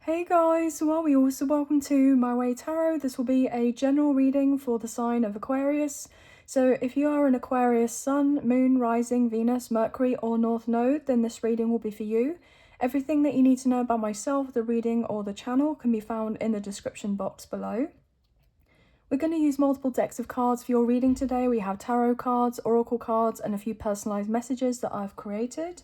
Hey guys, well, we also welcome to My Way Tarot. This will be a general reading for the sign of Aquarius. So if you are an Aquarius sun, moon, rising, Venus, Mercury or North Node, then this reading will be for you. Everything that you need to know about myself, the reading or the channel can be found in the description box below. We're going to use multiple decks of cards for your reading today. We have tarot cards, oracle cards and a few personalized messages that I've created.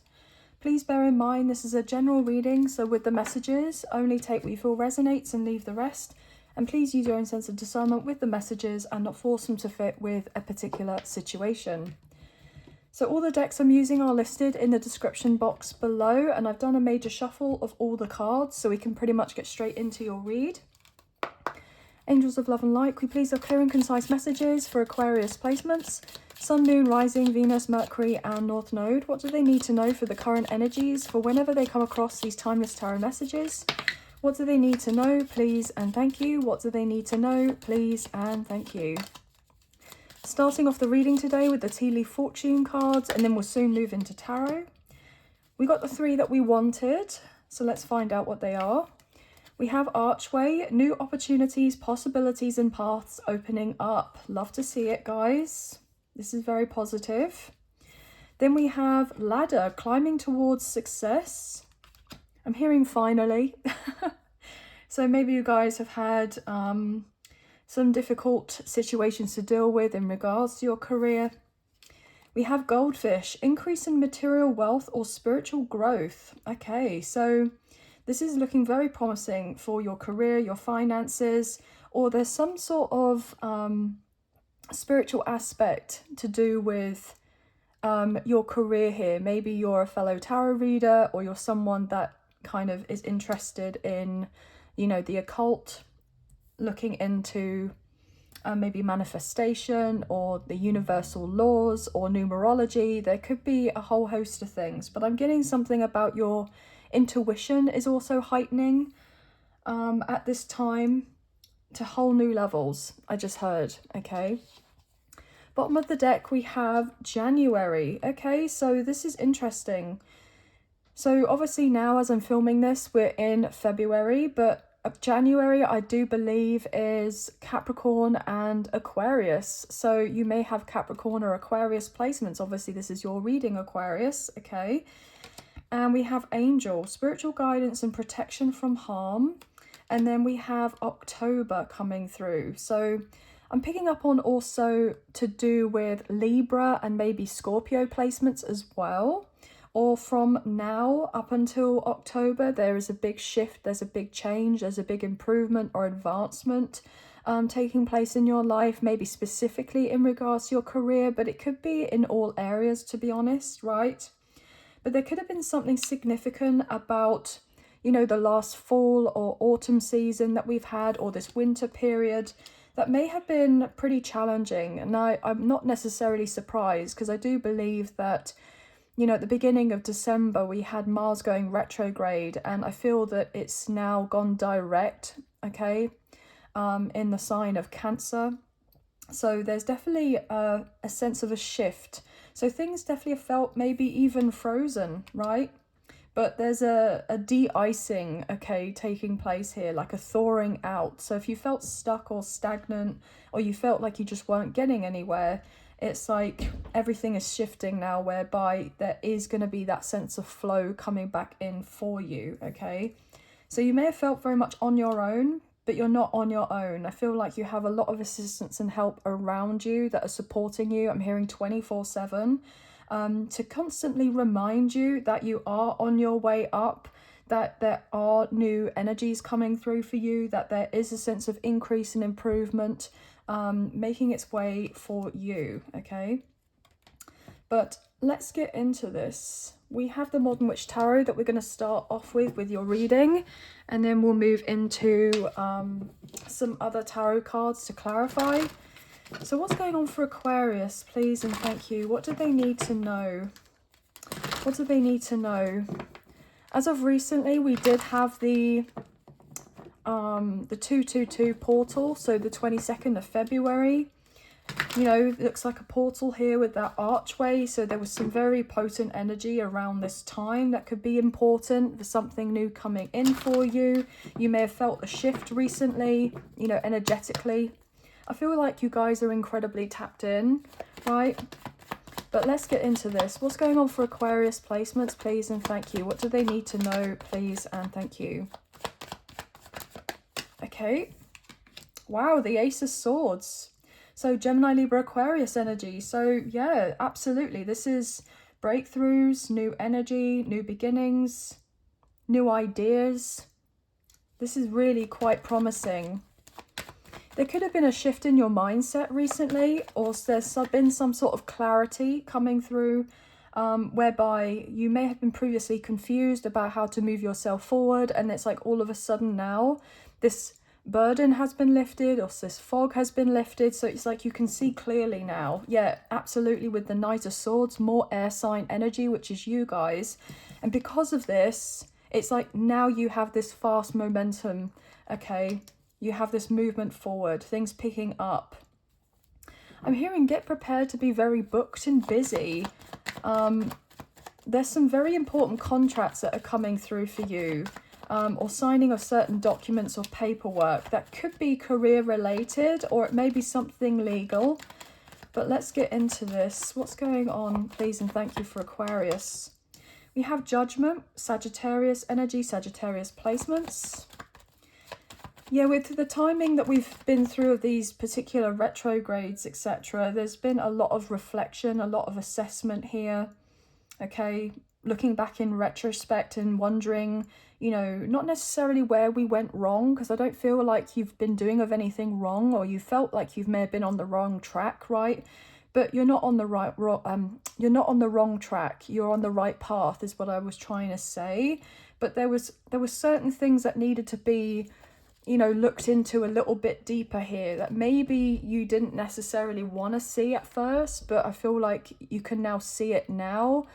Please bear in mind this is a general reading, so with the messages, only take what you feel resonates and leave the rest. And please use your own sense of discernment with the messages and not force them to fit with a particular situation. So all the decks I'm using are listed in the description box below, and I've done a major shuffle of all the cards so we can pretty much get straight into your read. Angels of love and light, we please have clear and concise messages for Aquarius placements. Sun, Moon, Rising, Venus, Mercury and North Node. What do they need to know for the current energies for whenever they come across these timeless tarot messages? What do they need to know, please and thank you? What do they need to know, please and thank you? Starting off the reading today with the Tea Leaf Fortune cards, and then we'll soon move into tarot. We got the three that we wanted, so let's find out what they are. We have Archway, new opportunities, possibilities and paths opening up. Love to see it, guys. This is very positive. Then we have Ladder, climbing towards success. I'm hearing finally. So maybe you guys have had some difficult situations to deal with in regards to your career. We have Goldfish, increase in material wealth or spiritual growth. Okay, so this is looking very promising for your career, your finances, or there's some sort of spiritual aspect to do with your career here. Maybe you're a fellow tarot reader, or you're someone that kind of is interested in, you know, the occult, looking into maybe manifestation or the universal laws or numerology. There could be a whole host of things, but I'm getting something about your intuition is also heightening at this time to whole new levels, I just heard. Okay, bottom of the deck we have January. Okay, so this is interesting. So obviously now as I'm filming this we're in February, but January I do believe is Capricorn and Aquarius, so you may have Capricorn or Aquarius placements. Obviously this is your reading, Aquarius. Okay, and we have Angel, spiritual guidance and protection from harm. And then we have October coming through. So I'm picking up on also to do with Libra and maybe Scorpio placements as well. Or from now up until October, there is a big shift, there's a big change, there's a big improvement or advancement taking place in your life, maybe specifically in regards to your career, but it could be in all areas, to be honest, right? But there could have been something significant about, you know, the last fall or autumn season that we've had, or this winter period that may have been pretty challenging. And I'm not necessarily surprised, because I do believe that, you know, at the beginning of December we had Mars going retrograde, and I feel that it's now gone direct, okay, in the sign of Cancer. So there's definitely a sense of a shift. So things definitely have felt maybe even frozen, right? But there's a de-icing, okay, taking place here, like a thawing out. So if you felt stuck or stagnant, or you felt like you just weren't getting anywhere, it's like everything is shifting now, whereby there is going to be that sense of flow coming back in for you, okay? So you may have felt very much on your own, but you're not on your own. I feel like you have a lot of assistance and help around you that are supporting you. I'm hearing 24/7. To constantly remind you that you are on your way up, that there are new energies coming through for you, that there is a sense of increase and improvement making its way for you, okay? But let's get into this. We have the Modern Witch Tarot that we're going to start off with your reading, and then we'll move into some other tarot cards to clarify. So what's going on for Aquarius, please and thank you? What do they need to know? What do they need to know? As of recently, we did have the 222 portal, so the 22nd of February. You know, it looks like a portal here with that archway. So there was some very potent energy around this time that could be important for something new coming in for you. You may have felt a shift recently, you know, energetically. I feel like you guys are incredibly tapped in, right? But let's get into this. What's going on for Aquarius placements, please and thank you? What do they need to know, please and thank you? Okay. Wow, the Ace of Swords. So Gemini, Libra, Aquarius energy. So yeah, absolutely. This is breakthroughs, new energy, new beginnings, new ideas. This is really quite promising. There could have been a shift in your mindset recently, or there's been some sort of clarity coming through whereby you may have been previously confused about how to move yourself forward, and it's like all of a sudden now this burden has been lifted, or this fog has been lifted, so it's like you can see clearly now. Yeah, absolutely, with the Knight of Swords, more air sign energy, which is you guys, and because of this, it's like now you have this fast momentum. Okay, you have this movement forward, things picking up. I'm hearing get prepared to be very booked and busy. There's some very important contracts that are coming through for you. Or signing of certain documents or paperwork that could be career related, or it may be something legal. But let's get into this. What's going on, please and thank you, for Aquarius? We have Judgment, Sagittarius energy, Sagittarius placements. Yeah, with the timing that we've been through of these particular retrogrades, etc., there's been a lot of reflection, a lot of assessment here. Okay, looking back in retrospect and wondering, you know, not necessarily where we went wrong, because I don't feel like you've been doing of anything wrong, or you felt like you may have been on the wrong track, right? But you're not on the you're not on the wrong track. You're on the right path, is what I was trying to say. But there was certain things that needed to be, you know, looked into a little bit deeper here that maybe you didn't necessarily want to see at first, but I feel like you can now see it now.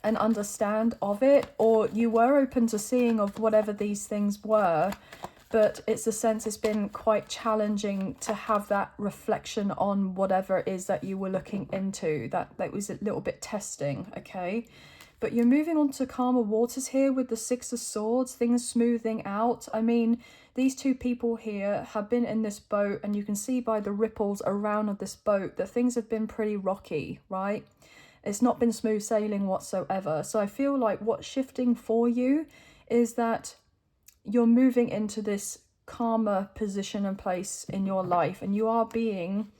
And understand of it, or you were open to seeing of whatever these things were, but it's a sense it's been quite challenging to have that reflection on whatever it is that you were looking into. That was a little bit testing. Okay, but you're moving on to calmer waters here with the Six of Swords, things smoothing out. I mean, these two people here have been in this boat, and you can see by the ripples around of this boat that things have been pretty rocky, right? It's not been smooth sailing whatsoever. So I feel like what's shifting for you is that you're moving into this calmer position and place in your life, and you are being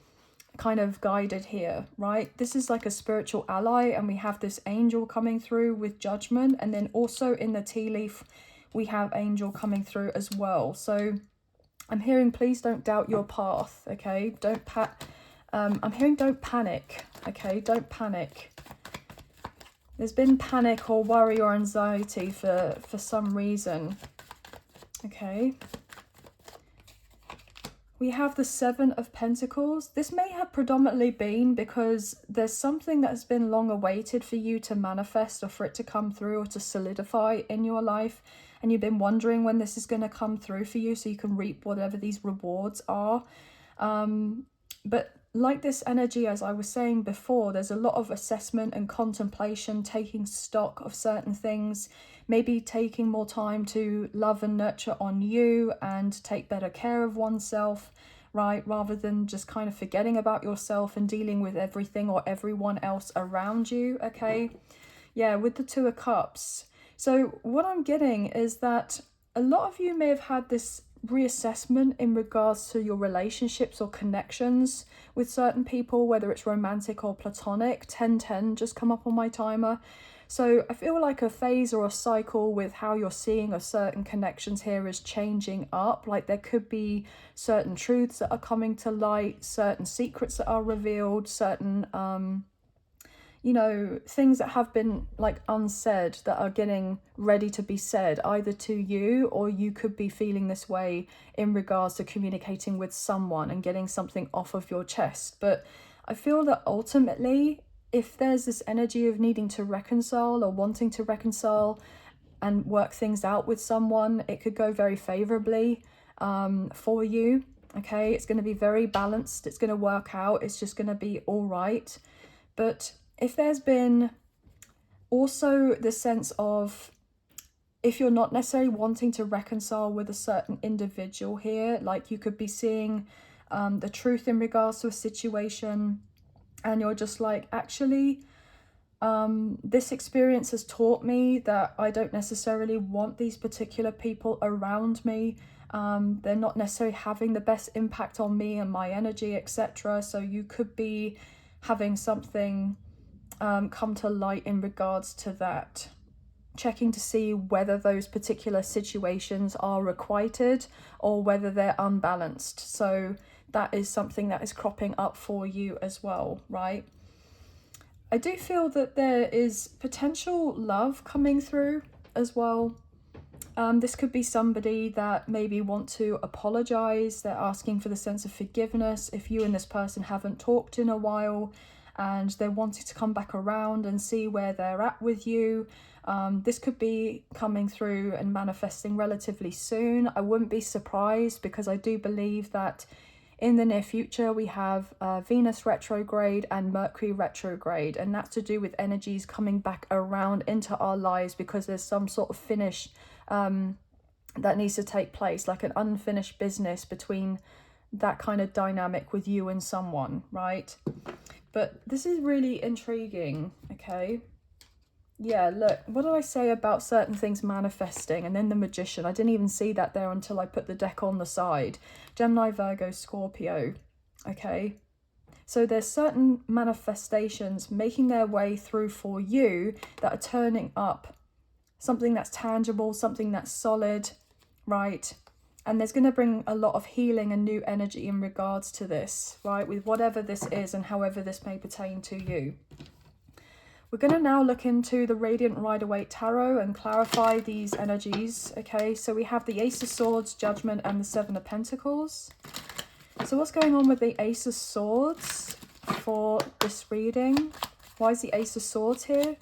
kind of guided here, right? This is like a spiritual ally, and we have this angel coming through with Judgment, and then also in the tea leaf we have angel coming through as well. So I'm hearing please don't doubt your path. Okay, I'm hearing don't panic. Okay, don't panic. There's been panic or worry or anxiety for some reason. Okay. We have the Seven of Pentacles. This may have predominantly been because there's something that has been long awaited for you to manifest, or for it to come through or to solidify in your life. And you've been wondering when this is going to come through for you so you can reap whatever these rewards are. But like this energy, as I was saying before, there's a lot of assessment and contemplation, taking stock of certain things, maybe taking more time to love and nurture on you and take better care of oneself, right? Rather than just kind of forgetting about yourself and dealing with everything or everyone else around you, okay? Yeah, with the Two of Cups. So what I'm getting is that a lot of you may have had this reassessment in regards to your relationships or connections with certain people, whether it's romantic or platonic. 1010 just come up on my timer. So I feel like a phase or a cycle with how you're seeing of certain connections here is changing up. Like there could be certain truths that are coming to light, certain secrets that are revealed, certain you know, things that have been like unsaid that are getting ready to be said, either to you, or you could be feeling this way in regards to communicating with someone and getting something off of your chest. But I feel that ultimately, if there's this energy of needing to reconcile or wanting to reconcile and work things out with someone, it could go very favorably for you. Okay, it's going to be very balanced. It's going to work out. It's just going to be all right. But if there's been also the sense of, if you're not necessarily wanting to reconcile with a certain individual here, like you could be seeing the truth in regards to a situation, and you're just like, actually, this experience has taught me that I don't necessarily want these particular people around me. They're not necessarily having the best impact on me and my energy, etc. So you could be having something come to light in regards to that. Checking to see whether those particular situations are requited or whether they're unbalanced. So that is something that is cropping up for you as well, right? I do feel that there is potential love coming through as well. This could be somebody that maybe want to apologize. They're asking for the sense of forgiveness if you and this person haven't talked in a while, and they're wanting to come back around and see where they're at with you. This could be coming through and manifesting relatively soon. I wouldn't be surprised, because I do believe that in the near future we have Venus retrograde and Mercury retrograde, and that's to do with energies coming back around into our lives because there's some sort of finish that needs to take place, like an unfinished business between that kind of dynamic with you and someone, right? But this is really intriguing, okay? Yeah, look, what did I say about certain things manifesting? And then the Magician. I didn't even see that there until I put the deck on the side. Gemini, Virgo, Scorpio. Okay. So there's certain manifestations making their way through for you that are turning up. Something that's tangible, something that's solid, right? And there's going to bring a lot of healing and new energy in regards to this, right? With whatever this is and however this may pertain to you. We're going to now look into the Radiant Rider-Waite Tarot and clarify these energies, okay? So we have the Ace of Swords, Judgment, and the Seven of Pentacles. So what's going on with the Ace of Swords for this reading? Why is the Ace of Swords here?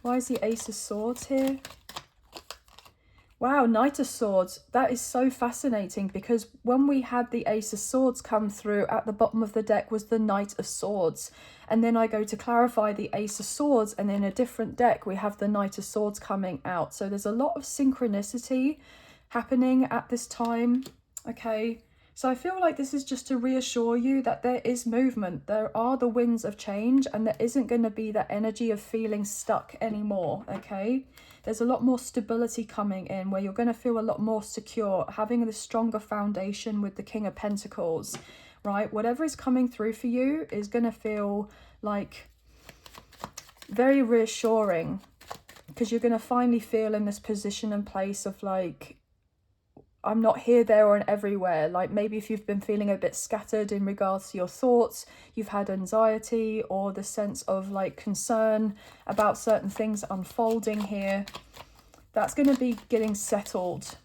Why is the Ace of Swords here? Wow, Knight of Swords. That is so fascinating, because when we had the Ace of Swords come through, at the bottom of the deck was the Knight of Swords. And then I go to clarify the Ace of Swords, and in a different deck we have the Knight of Swords coming out. So there's a lot of synchronicity happening at this time, okay? So I feel like this is just to reassure you that there is movement. There are the winds of change, and there isn't going to be that energy of feeling stuck anymore, okay? There's a lot more stability coming in, where you're going to feel a lot more secure, having this stronger foundation with the King of Pentacles, right? Whatever is coming through for you is going to feel like very reassuring, because you're going to finally feel in this position and place of like, I'm not here, there, or everywhere. Like maybe if you've been feeling a bit scattered in regards to your thoughts, you've had anxiety or the sense of like concern about certain things unfolding here, that's going to be getting settled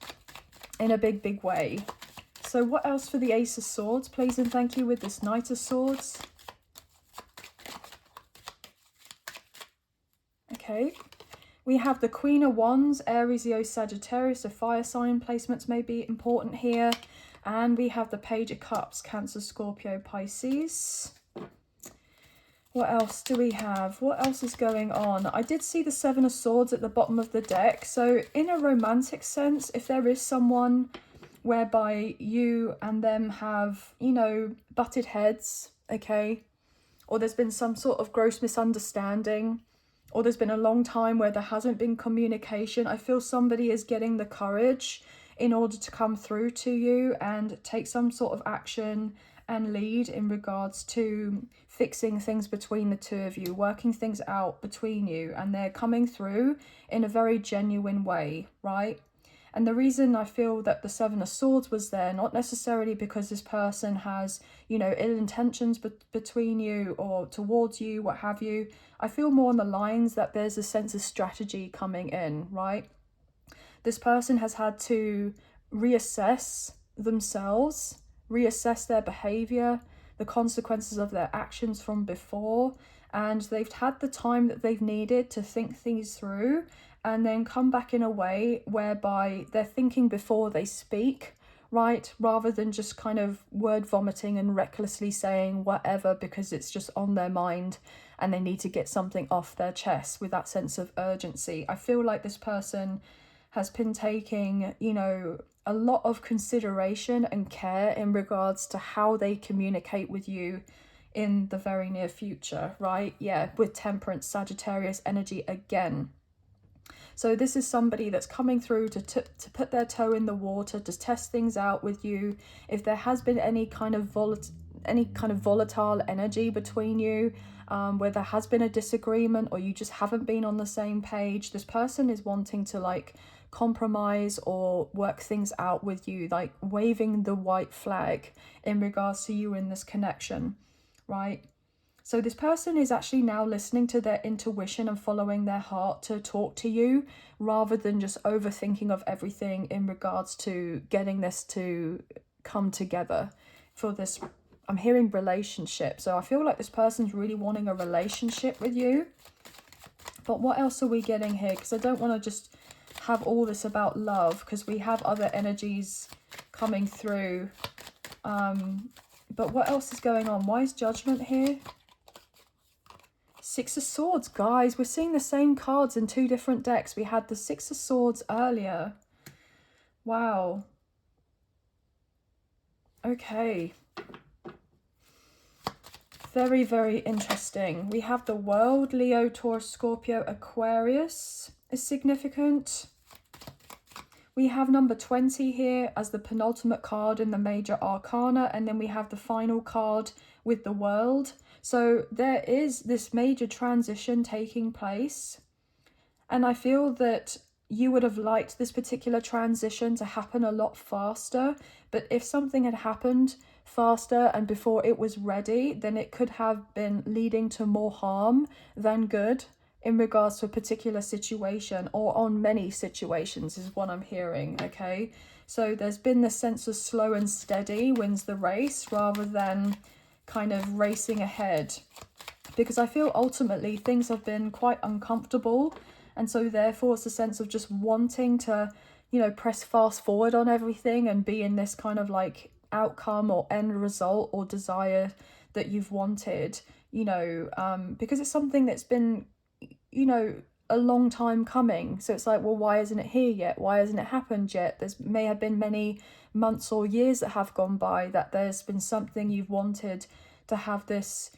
in a big, big way. So what else for the Ace of Swords, please and thank you, with this Knight of Swords? Okay. We have the Queen of Wands, Aries, Leo, Sagittarius, so fire sign placements may be important here. And we have the Page of Cups, Cancer, Scorpio, Pisces. What else do we have? What else is going on? I did see the Seven of Swords at the bottom of the deck. So in a romantic sense, if there is someone whereby you and them have, you know, butted heads, okay, or there's been some sort of gross misunderstanding, or there's been a long time where there hasn't been communication, I feel somebody is getting the courage in order to come through to you and take some sort of action and lead in regards to fixing things between the two of you, working things out between you, and they're coming through in a very genuine way, right? And the reason I feel that the Seven of Swords was there, not necessarily because this person has, you know, ill intentions between you or towards you, what have you. I feel more on the lines that there's a sense of strategy coming in, right? This person has had to reassess themselves, reassess their behavior, the consequences of their actions from before, and they've had the time that they've needed to think things through and then come back in a way whereby they're thinking before they speak, right? Rather than just kind of word vomiting and recklessly saying whatever because it's just on their mind and they need to get something off their chest with that sense of urgency. I feel like this person has been taking, you know, a lot of consideration and care in regards to how they communicate with you in the very near future, right? Yeah, with Temperance, Sagittarius energy again. So this is somebody that's coming through to put their toe in the water, to test things out with you. If there has been any kind of volatile energy between you, where there has been a disagreement or you just haven't been on the same page, this person is wanting to like compromise or work things out with you, like waving the white flag in regards to you in this connection, right? So this person is actually now listening to their intuition and following their heart to talk to you, rather than just overthinking of everything in regards to getting this to come together for this. I'm hearing relationship. So I feel like this person's really wanting a relationship with you. But what else are we getting here? Because I don't want to just have all this about love, because we have other energies coming through. But what else is going on? Why is Judgment here? Six of Swords, guys. We're seeing the same cards in two different decks. We had the Six of Swords earlier. Wow. Okay. Very, very interesting. We have the World, Leo, Taurus, Scorpio, Aquarius is significant. We have number 20 here as the penultimate card in the major arcana, and then we have the final card with the World. So there is this major transition taking place, and I feel that you would have liked this particular transition to happen a lot faster, but if something had happened faster and before it was ready, then it could have been leading to more harm than good in regards to a particular situation, or on many situations is what I'm hearing, okay? So there's been this sense of slow and steady wins the race, rather than kind of racing ahead, because I feel ultimately things have been quite uncomfortable, and so therefore it's a sense of just wanting to, you know, press fast forward on everything and be in this kind of like outcome or end result or desire that you've wanted, you know, because it's something that's been, you know, a long time coming. So it's like, well, why isn't it here yet? Why hasn't it happened yet? There's may have been many months or years that have gone by that there's been something you've wanted to have this,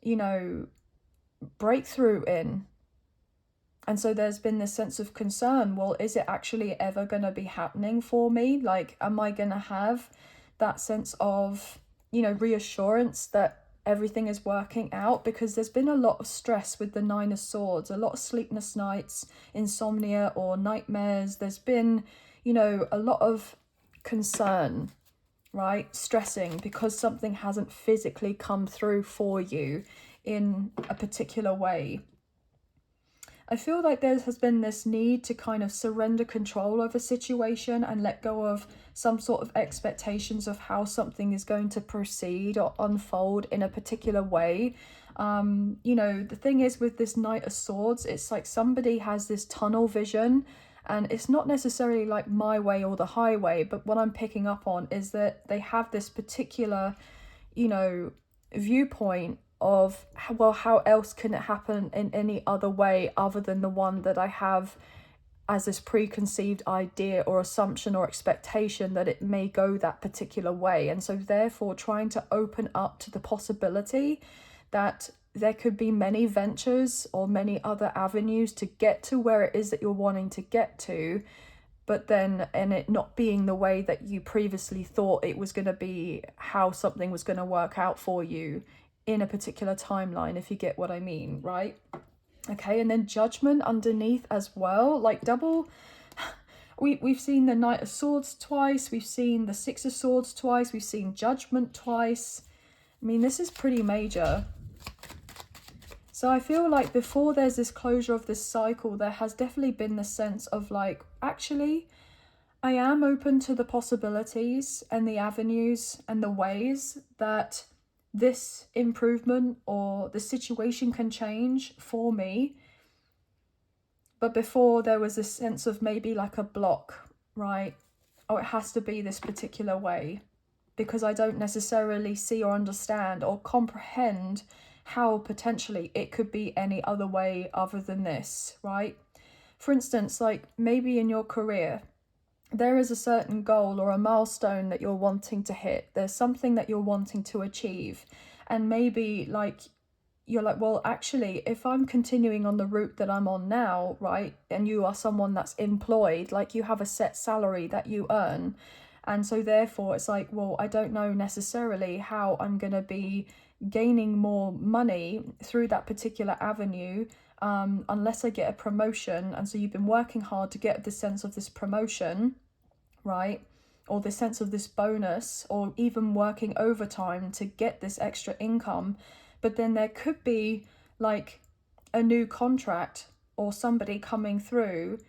you know, breakthrough in. And so there's been this sense of concern. Well, is it actually ever going to be happening for me? Like, am I going to have that sense of, you know, reassurance that everything is working out? Because there's been a lot of stress with the Nine of Swords, a lot of sleepless nights, insomnia or nightmares. There's been, you know, a lot of concern, right? Stressing because something hasn't physically come through for you in a particular way. I feel like there has been this need to kind of surrender control of a situation and let go of some sort of expectations of how something is going to proceed or unfold in a particular way. You know, the thing is with this Knight of Swords, it's like somebody has this tunnel vision, and it's not necessarily like my way or the highway, but what I'm picking up on is that they have this particular, you know, viewpoint of, well, how else can it happen in any other way other than the one that I have as this preconceived idea or assumption or expectation that it may go that particular way. And so therefore trying to open up to the possibility that there could be many ventures or many other avenues to get to where it is that you're wanting to get to, but then and it not being the way that you previously thought it was going to be, how something was going to work out for you in a particular timeline, if you get what I mean, right? Okay, and then Judgment underneath as well, like double. We've seen the Knight of Swords twice, we've seen the Six of Swords twice, we've seen Judgment twice. I mean, this is pretty major. So I feel like before there's this closure of this cycle, there has definitely been the sense of like, actually, I am open to the possibilities and the avenues and the ways that this improvement or the situation can change for me. But before there was a sense of maybe like a block, right? Oh, it has to be this particular way, because I don't necessarily see or understand or comprehend how potentially it could be any other way other than this, right? For instance, like maybe in your career, there is a certain goal or a milestone that you're wanting to hit. There's something that you're wanting to achieve. And maybe like you're like, well, actually, if I'm continuing on the route that I'm on now, right, and you are someone that's employed, like you have a set salary that you earn. And so therefore it's like, well, I don't know necessarily how I'm going to be gaining more money through that particular avenue unless I get a promotion. And so you've been working hard to get the sense of this promotion, right? Or the sense of this bonus, or even working overtime to get this extra income. But then there could be like a new contract or somebody coming through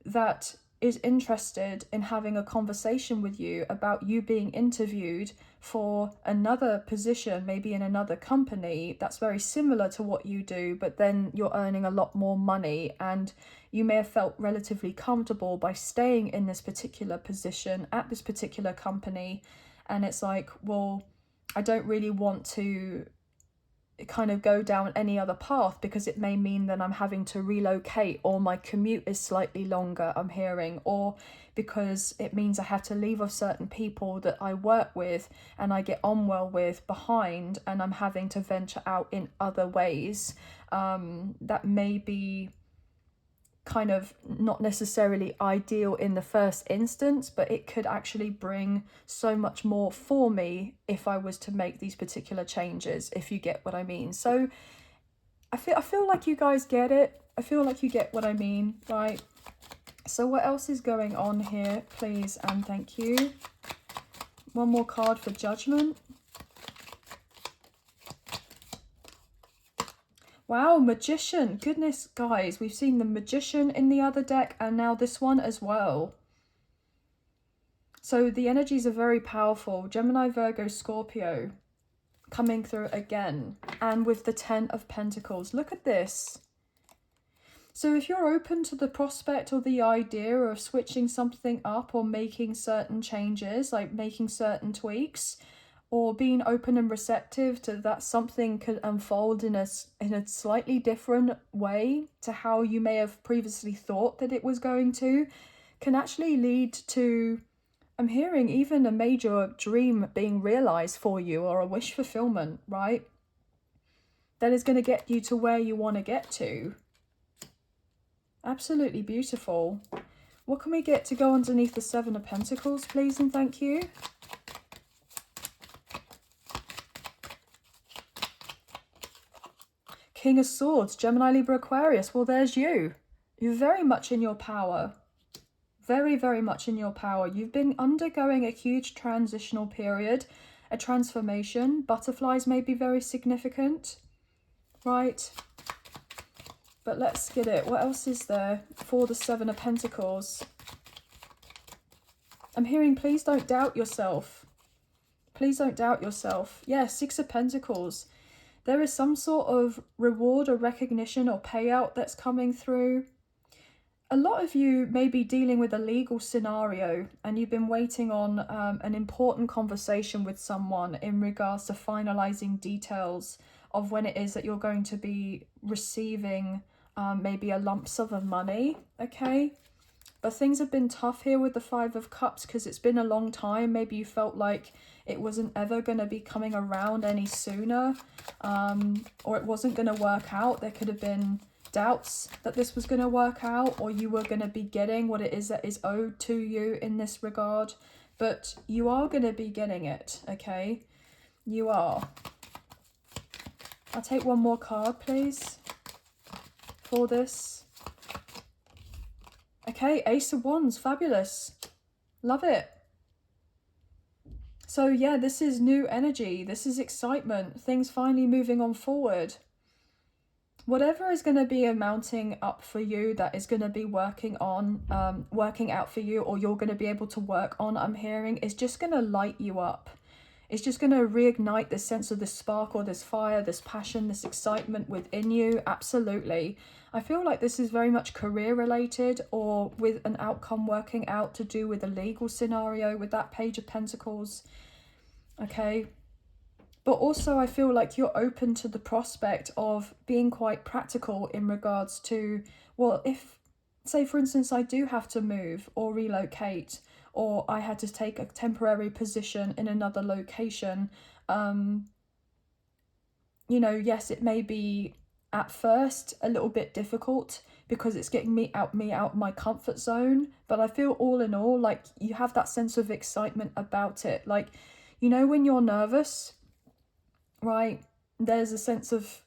that is interested in having a conversation with you about you being interviewed for another position, maybe in another company that's very similar to what you do, but then you're earning a lot more money, and you may have felt relatively comfortable by staying in this particular position at this particular company. And it's like, well, I don't really want to kind of go down any other path because it may mean that I'm having to relocate, or my commute is slightly longer, I'm hearing, or because it means I have to leave off certain people that I work with and I get on well with behind, and I'm having to venture out in other ways that may be kind of not necessarily ideal in the first instance, but it could actually bring so much more for me if I was to make these particular changes, if you get what I mean. So I feel like you guys get it. I feel like you get what I mean, right? So what else is going on here, please and thank you? One more card for judgment. Wow, magician. Goodness, guys, we've seen the magician in the other deck and now this one as well. So the energies are very powerful. Gemini, Virgo, Scorpio coming through again. And with the 10 of Pentacles. Look at this. So if you're open to the prospect or the idea of switching something up or making certain changes, like making certain tweaks, or being open and receptive to that something could unfold in a slightly different way to how you may have previously thought that it was going to, can actually lead to, I'm hearing, even a major dream being realized for you, or a wish fulfillment, right? That is going to get you to where you want to get to. Absolutely beautiful. What can we get to go underneath the 7 of Pentacles, please and thank you? King of Swords, Gemini, Libra, Aquarius. Well, there's you. You're very much in your power. Very, very much in your power. You've been undergoing a huge transitional period, a transformation. Butterflies may be very significant, right? But let's get it. What else is there for the 7 of Pentacles? I'm hearing, please don't doubt yourself. Please don't doubt yourself. Yeah, 6 of Pentacles. There is some sort of reward or recognition or payout that's coming through. A lot of you may be dealing with a legal scenario and you've been waiting on an important conversation with someone in regards to finalizing details of when it is that you're going to be receiving maybe a lump sum of money, okay? But things have been tough here with the 5 of Cups because it's been a long time. Maybe you felt like it wasn't ever going to be coming around any sooner, or it wasn't going to work out. There could have been doubts that this was going to work out, or you were going to be getting what it is that is owed to you in this regard. But you are going to be getting it, okay? You are. I'll take one more card, please, for this. Okay, Ace of Wands, fabulous. Love it. So yeah, this is new energy. This is excitement. Things finally moving on forward. Whatever is going to be mounting up for you, that is going to be working out for you, or you're going to be able to work on, I'm hearing, is just going to light you up. It's just going to reignite this sense of this spark or this fire, this passion, this excitement within you. Absolutely. I feel like this is very much career related, or with an outcome working out to do with a legal scenario with that Page of Pentacles. Okay. But also I feel like you're open to the prospect of being quite practical in regards to, well, if, say for instance, I do have to move or relocate, or I had to take a temporary position in another location, you know, yes, it may be at first a little bit difficult because it's getting me out my comfort zone, but I feel all in all like you have that sense of excitement about it. Like, you know, when you're nervous, right, there's a sense of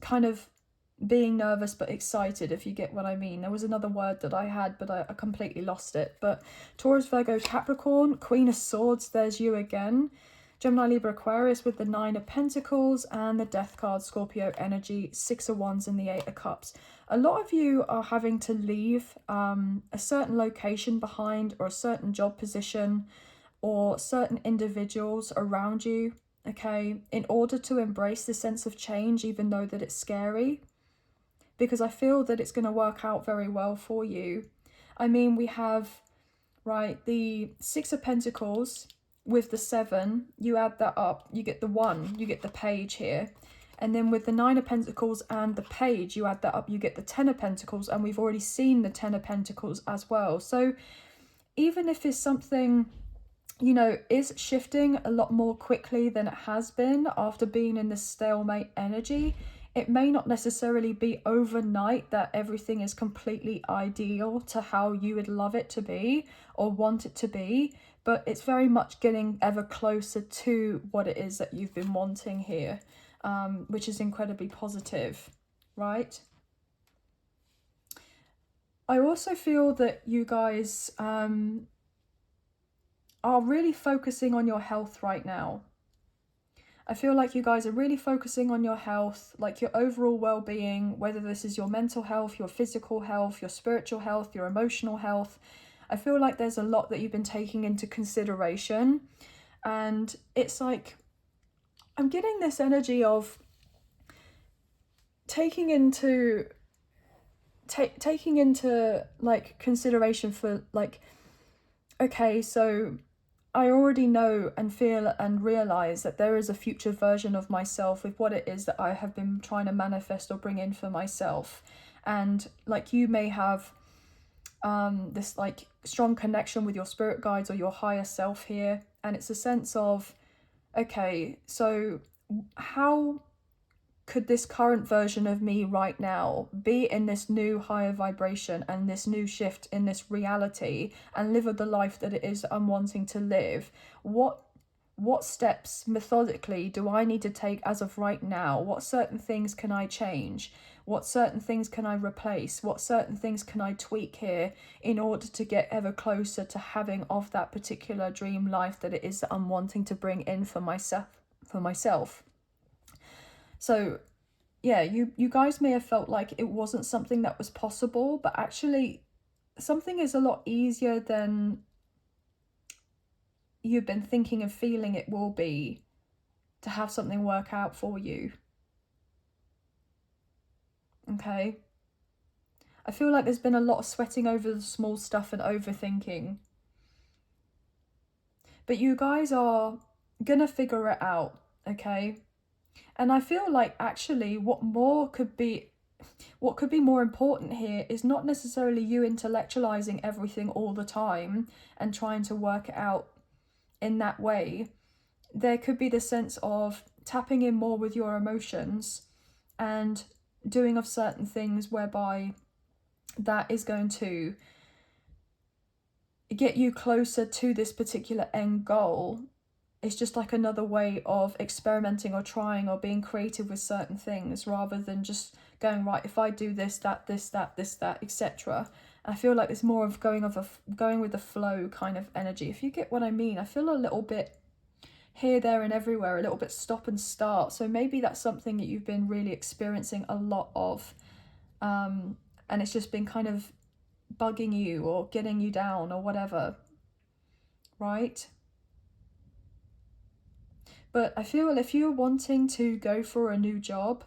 kind of being nervous but excited, if you get what I mean. There was another word that I had, but I completely lost it. But Taurus, Virgo, Capricorn, Queen of Swords, there's you again. Gemini, Libra, Aquarius with the Nine of Pentacles and the Death card, Scorpio energy, Six of Wands and the Eight of Cups. A lot of you are having to leave a certain location behind, or a certain job position, or certain individuals around you, okay, in order to embrace the sense of change, even though that it's scary, because I feel that it's going to work out very well for you. I mean, we have, right, the Six of Pentacles with the 7, you add that up, you get the 1, you get the Page here. And then with the Nine of Pentacles and the Page, you add that up, you get the 10 of Pentacles, and we've already seen the 10 of Pentacles as well. So even if it's something, you know, is shifting a lot more quickly than it has been after being in this stalemate energy, it may not necessarily be overnight that everything is completely ideal to how you would love it to be or want it to be, but it's very much getting ever closer to what it is that you've been wanting here, which is incredibly positive, right? I also feel that you guys are really focusing on your health right now. I feel like you guys are really focusing on your health, like your overall well-being, whether this is your mental health, your physical health, your spiritual health, your emotional health. I feel like there's a lot that you've been taking into consideration, and it's like, I'm getting this energy of taking into like consideration for like, okay, so I already know and feel and realize that there is a future version of myself with what it is that I have been trying to manifest or bring in for myself. And like, you may have this like strong connection with your spirit guides or your higher self here. And it's a sense of, okay, so how could this current version of me right now be in this new higher vibration and this new shift in this reality and live the life that it is I'm wanting to live? What steps methodically do I need to take as of right now? What certain things can I change? What certain things can I replace? What certain things can I tweak here in order to get ever closer to having of that particular dream life that it is that I'm wanting to bring in for myself? So yeah, you guys may have felt like it wasn't something that was possible, but actually something is a lot easier than you've been thinking and feeling it will be to have something work out for you. Okay? I feel like there's been a lot of sweating over the small stuff and overthinking. But you guys are gonna figure it out, okay? And I feel like actually what could be more important here is not necessarily you intellectualizing everything all the time and trying to work it out in that way. There could be the sense of tapping in more with your emotions and doing of certain things whereby that is going to get you closer to this particular end goal. It's just like another way of experimenting or trying or being creative with certain things, rather than just going, right, if I do this, that, etc. I feel like it's more of going with the flow kind of energy, if you get what I mean. I feel a little bit here, there and everywhere, a little bit stop and start. So maybe that's something that you've been really experiencing a lot of, and it's just been kind of bugging you or getting you down or whatever, right? But I feel if you're wanting to go for a new job,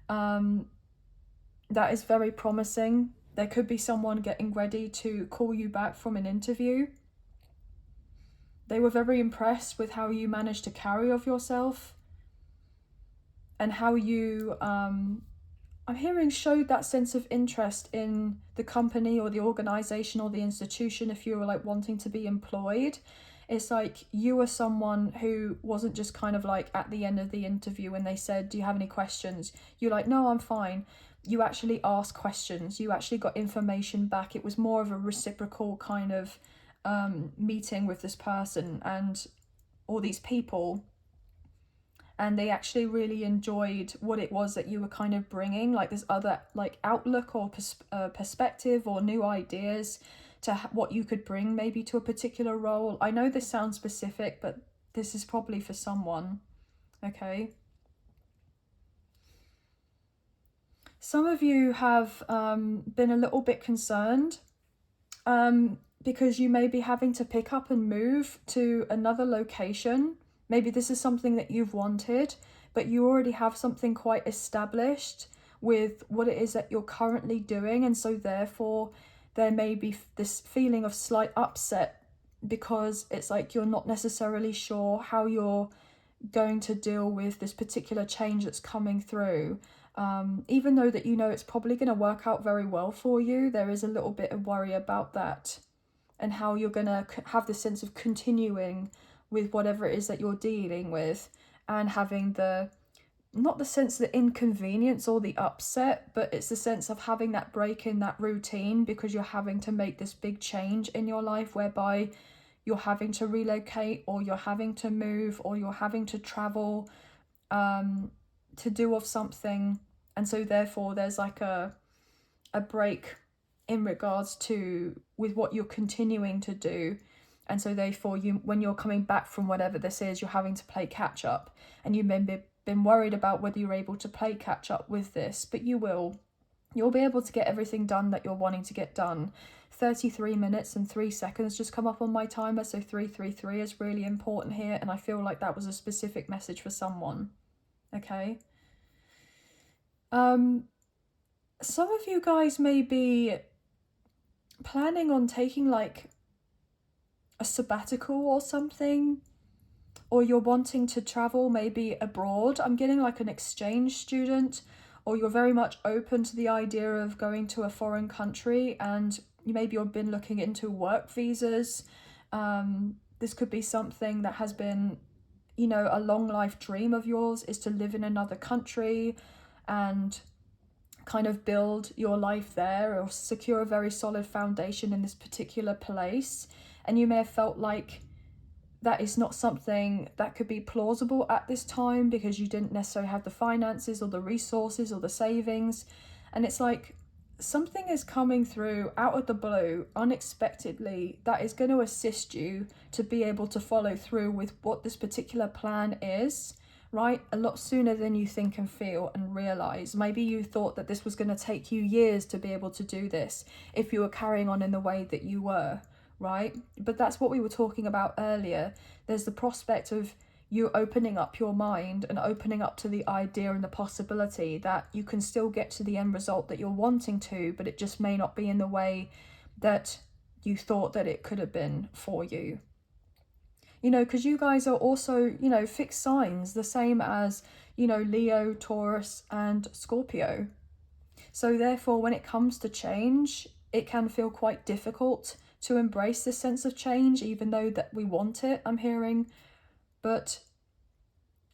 that is very promising. There could be someone getting ready to call you back from an interview. They were very impressed with how you managed to carry of yourself and how you, I'm hearing, showed that sense of interest in the company or the organization or the institution. If you were like wanting to be employed, it's like you were someone who wasn't just kind of like at the end of the interview when they said, do you have any questions? You're like, no, I'm fine. You actually asked questions. You actually got information back. It was more of a reciprocal kind of meeting with this person and all these people. And they actually really enjoyed what it was that you were kind of bringing, like this other like outlook or perspective or new ideas to what you could bring maybe to a particular role. I know this sounds specific, but this is probably for someone, okay? Some of you have been a little bit concerned because you may be having to pick up and move to another location. Maybe this is something that you've wanted, but you already have something quite established with what it is that you're currently doing. And so therefore, there may be this feeling of slight upset because it's like you're not necessarily sure how you're going to deal with this particular change that's coming through. Even though that you know it's probably going to work out very well for you, there is a little bit of worry about that and how you're going to have this sense of continuing with whatever it is that you're dealing with and having the, not the sense of the inconvenience or the upset, but it's the sense of having that break in that routine because you're having to make this big change in your life whereby you're having to relocate or you're having to move or you're having to travel to do of something. And so therefore there's like a break in regards to with what you're continuing to do. And so therefore you, when you're coming back from whatever this is, you're having to play catch up, and you've been worried about whether you're able to play catch up with this, but you will. You'll be able to get everything done that you're wanting to get done. 33 minutes and 3 seconds just come up on my timer, so 333 is really important here, and I feel like that was a specific message for someone. Okay. Some of you guys may be planning on taking like a sabbatical or something, or you're wanting to travel maybe abroad. I'm getting like an exchange student, or you're very much open to the idea of going to a foreign country, and you've been looking into work visas. This could be something that has been, a long life dream of yours, is to live in another country and kind of build your life there or secure a very solid foundation in this particular place. And you may have felt like that is not something that could be plausible at this time because you didn't necessarily have the finances or the resources or the savings. And it's like something is coming through out of the blue unexpectedly that is going to assist you to be able to follow through with what this particular plan is, right? A lot sooner than you think and feel and realize. Maybe you thought that this was going to take you years to be able to do this if you were carrying on in the way that you were, right? But that's what we were talking about earlier. There's the prospect of you opening up your mind and opening up to the idea and the possibility that you can still get to the end result that you're wanting to, but it just may not be in the way that you thought that it could have been for you. Because you guys are also, fixed signs, the same as, Leo, Taurus, and Scorpio. So therefore, when it comes to change, it can feel quite difficult to embrace this sense of change, even though that we want it, I'm hearing. But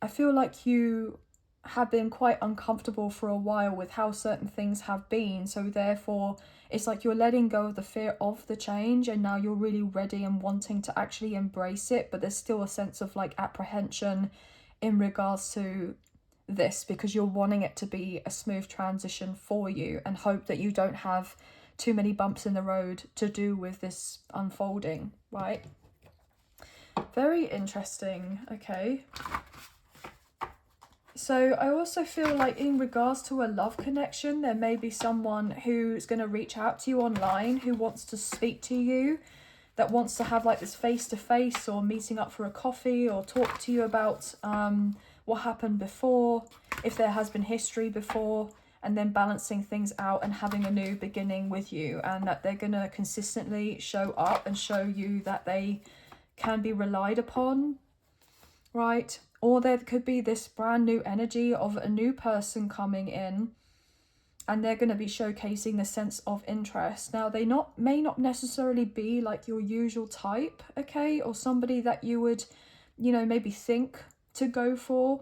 I feel like you have been quite uncomfortable for a while with how certain things have been. So therefore, it's like you're letting go of the fear of the change, and now you're really ready and wanting to actually embrace it. But there's still a sense of like apprehension in regards to this because you're wanting it to be a smooth transition for you and hope that you don't have too many bumps in the road to do with this unfolding, right? Very interesting. Okay. So I also feel like in regards to a love connection, there may be someone who's going to reach out to you online who wants to speak to you. that wants to have like this face-to-face or meeting up for a coffee or talk to you about what happened before, if there has been history before, and then balancing things out and having a new beginning with you, and that they're going to consistently show up and show you that they can be relied upon, right? Or there could be this brand new energy of a new person coming in, and they're going to be showcasing the sense of interest. Now, they may not necessarily be like your usual type, okay? Or somebody that you would, you know, maybe think to go for.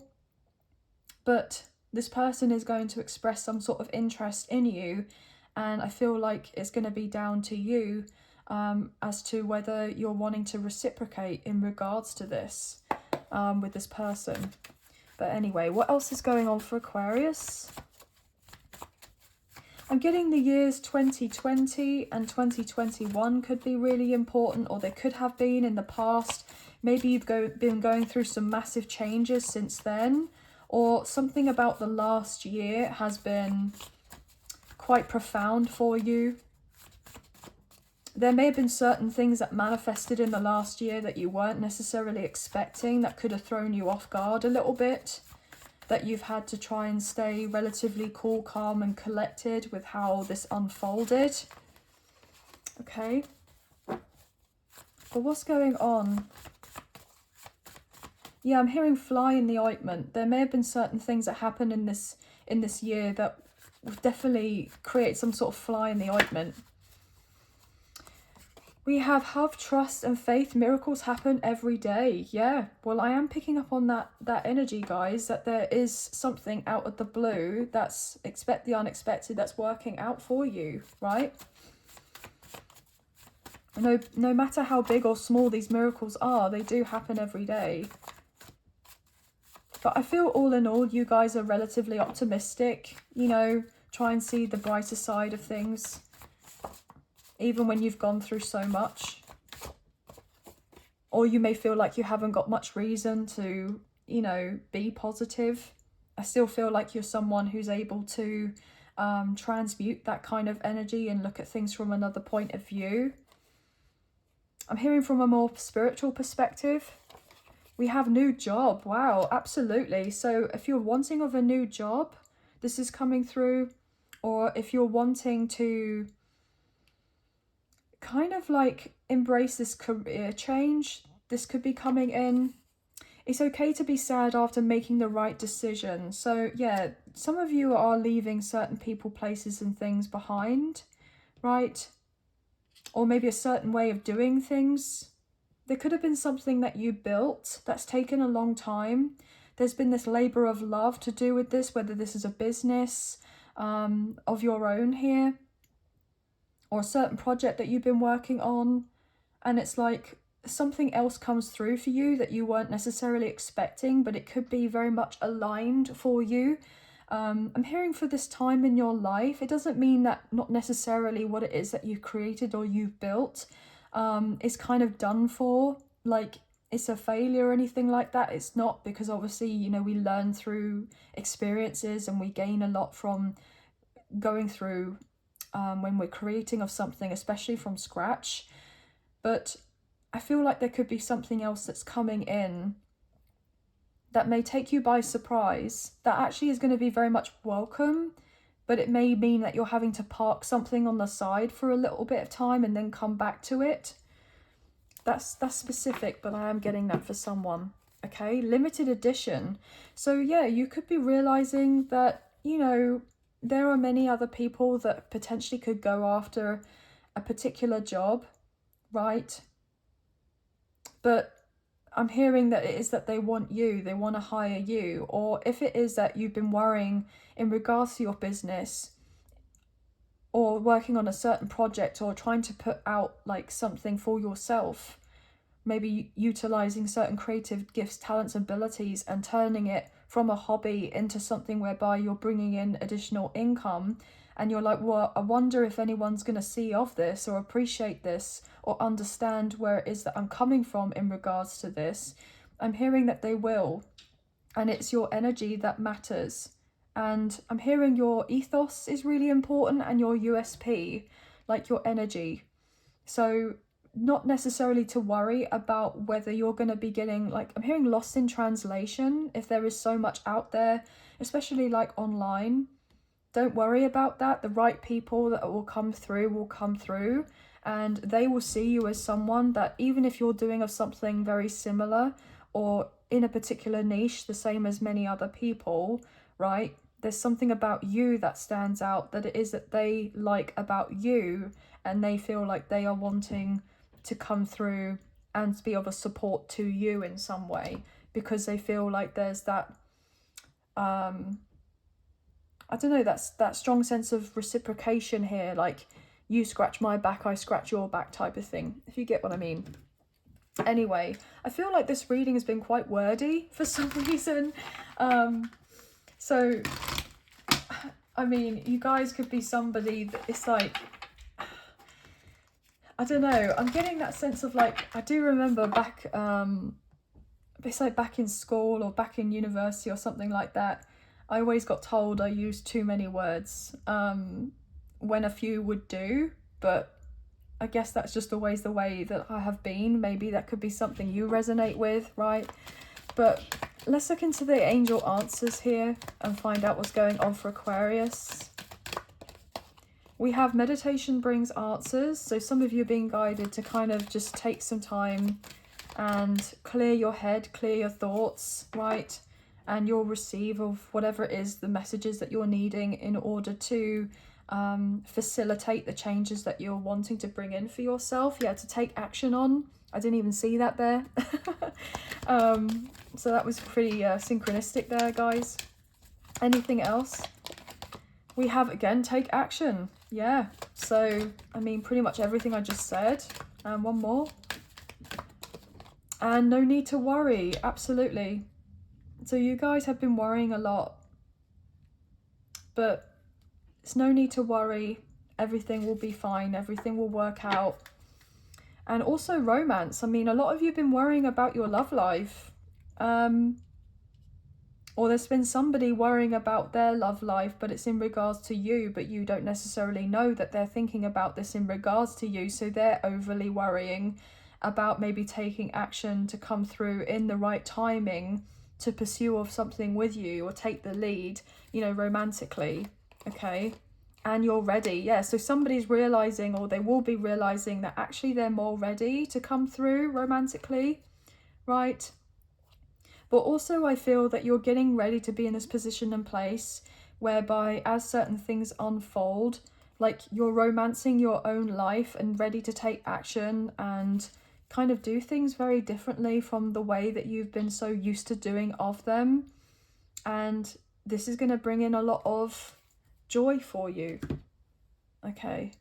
But this person is going to express some sort of interest in you. And I feel like it's going to be down to you as to whether you're wanting to reciprocate in regards to this with this person. But anyway, what else is going on for Aquarius? I'm getting the years 2020 and 2021 could be really important, or they could have been in the past. Maybe you've been going through some massive changes since then, or something about the last year has been quite profound for you. There may have been certain things that manifested in the last year that you weren't necessarily expecting, that could have thrown you off guard a little bit, that you've had to try and stay relatively cool, calm and collected with how this unfolded. Okay. But what's going on? Yeah, I'm hearing fly in the ointment. There may have been certain things that happened in this year that will definitely create some sort of fly in the ointment. We have trust and faith. Miracles happen every day. Yeah, well, I am picking up on that energy, guys, that there is something out of the blue that's expect the unexpected that's working out for you, right? No matter how big or small these miracles are, they do happen every day. But I feel all in all, you guys are relatively optimistic, you know, try and see the brighter side of things, even when you've gone through so much. Or you may feel like you haven't got much reason to, you know, be positive. I still feel like you're someone who's able to transmute that kind of energy and look at things from another point of view. I'm hearing from a more spiritual perspective. We have new job. Wow, absolutely. So if you're wanting of a new job, this is coming through. Or if you're wanting to kind of like embrace this career change, this could be coming in. It's okay to be sad after making the right decision. So yeah, some of you are leaving certain people, places and things behind, right? Or maybe a certain way of doing things. There could have been something that you built that's taken a long time. There's been this labor of love to do with this, whether this is a business of your own here, or a certain project that you've been working on, and it's like something else comes through for you that you weren't necessarily expecting, but it could be very much aligned for you. I'm hearing for this time in your life, it doesn't mean that not necessarily what it is that you've created or you've built is kind of done for, like it's a failure or anything like that. It's not, because obviously, you know, we learn through experiences and we gain a lot from going through when we're creating of something, especially from scratch. But I feel like there could be something else that's coming in that may take you by surprise, that actually is going to be very much welcome, but it may mean that you're having to park something on the side for a little bit of time and then come back to it. That's specific, but I am getting that for someone. Okay, limited edition. So yeah, you could be realizing that, you know, there are many other people that potentially could go after a particular job, right? But I'm hearing that it is that they want you, they want to hire you. Or if it is that you've been worrying in regards to your business or working on a certain project or trying to put out like something for yourself, maybe utilizing certain creative gifts, talents, abilities and turning it from a hobby into something whereby you're bringing in additional income, and you're like, well, I wonder if anyone's going to see of this or appreciate this or understand where it is that I'm coming from in regards to this. I'm hearing that they will, and it's your energy that matters. And I'm hearing your ethos is really important and your USP, like your energy. So not necessarily to worry about whether you're going to be getting, like, I'm hearing lost in translation if there is so much out there, especially like online. Don't worry about that. The right people that will come through, and they will see you as someone that, even if you're doing of something very similar or in a particular niche, the same as many other people, right? There's something about you that stands out, that it is that they like about you, and they feel like they are wanting to come through and be of a support to you in some way, because they feel like there's that I don't know, that strong sense of reciprocation here, like you scratch my back, I scratch your back type of thing, if you get what I mean. Anyway, I feel like this reading has been quite wordy for some reason. So, I mean, you guys could be somebody that it's like, I don't know, I'm getting that sense of like, I do remember back, it's like back in school or back in university or something like that, I always got told I used too many words when a few would do, but I guess that's just always the way that I have been. Maybe that could be something you resonate with, right? But let's look into the angel answers here and find out what's going on for Aquarius. We have meditation brings answers. So some of you are being guided to kind of just take some time and clear your head, clear your thoughts, right? And you'll receive of whatever it is, the messages that you're needing in order to facilitate the changes that you're wanting to bring in for yourself. Yeah, to take action on. I didn't even see that there. So that was pretty synchronistic there, guys. Anything else? We have, again, take action. Yeah, so, I mean, pretty much everything I just said. And one more. And no need to worry, absolutely. So you guys have been worrying a lot, but there's no need to worry. Everything will be fine. Everything will work out. And also romance. I mean, a lot of you have been worrying about your love life. Or there's been somebody worrying about their love life, but it's in regards to you, but you don't necessarily know that they're thinking about this in regards to you. So they're overly worrying about maybe taking action to come through in the right timing to pursue of something with you or take the lead, you know, romantically. Okay. And you're ready. Yeah. So somebody's realizing, or they will be realizing, that actually they're more ready to come through romantically. Right. But also I feel that you're getting ready to be in this position and place whereby as certain things unfold, like you're romancing your own life and ready to take action and kind of do things very differently from the way that you've been so used to doing of them. And this is going to bring in a lot of joy for you. Okay.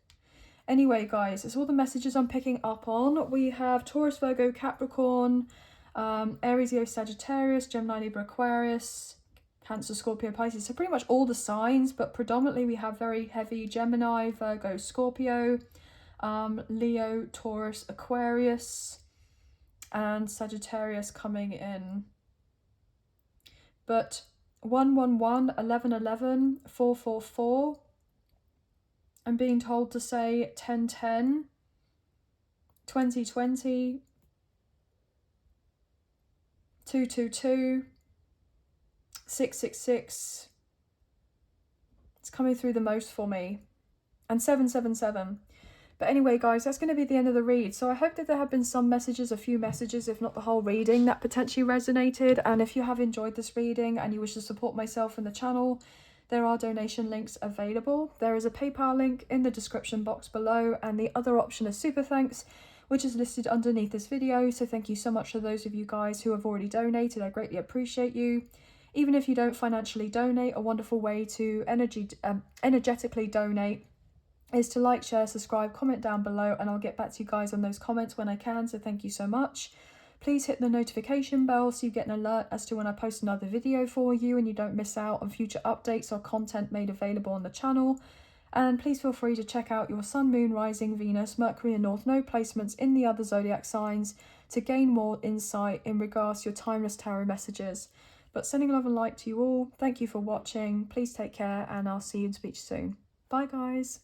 Anyway, guys, it's all the messages I'm picking up on. We have Taurus, Virgo, Capricorn, Aries, Leo, Sagittarius, Gemini, Libra, Aquarius, Cancer, Scorpio, Pisces. So pretty much all the signs, but predominantly we have very heavy Gemini, Virgo, Scorpio, Leo, Taurus, Aquarius, and Sagittarius coming in. But 111, 1111, 444. I'm being told to say 1010, 2020, 222, 666. It's coming through the most for me. And 777. But anyway, guys, that's going to be the end of the read. So I hope that there have been some messages, a few messages, if not the whole reading, that potentially resonated. And if you have enjoyed this reading and you wish to support myself and the channel, there are donation links available. There is a PayPal link in the description box below, and the other option is Super Thanks, which is listed underneath this video. So thank you so much to those of you guys who have already donated. I greatly appreciate you. Even if you don't financially donate, a wonderful way to energetically donate is to like, share, subscribe, comment down below, and I'll get back to you guys on those comments when I can. So thank you so much. Please hit the notification bell so you get an alert as to when I post another video for you and you don't miss out on future updates or content made available on the channel. And please feel free to check out your Sun, Moon, Rising, Venus, Mercury and North Node placements in the other zodiac signs to gain more insight in regards to your timeless tarot messages. But sending love and light to you all. Thank you for watching. Please take care, and I'll see you in speech soon. Bye, guys.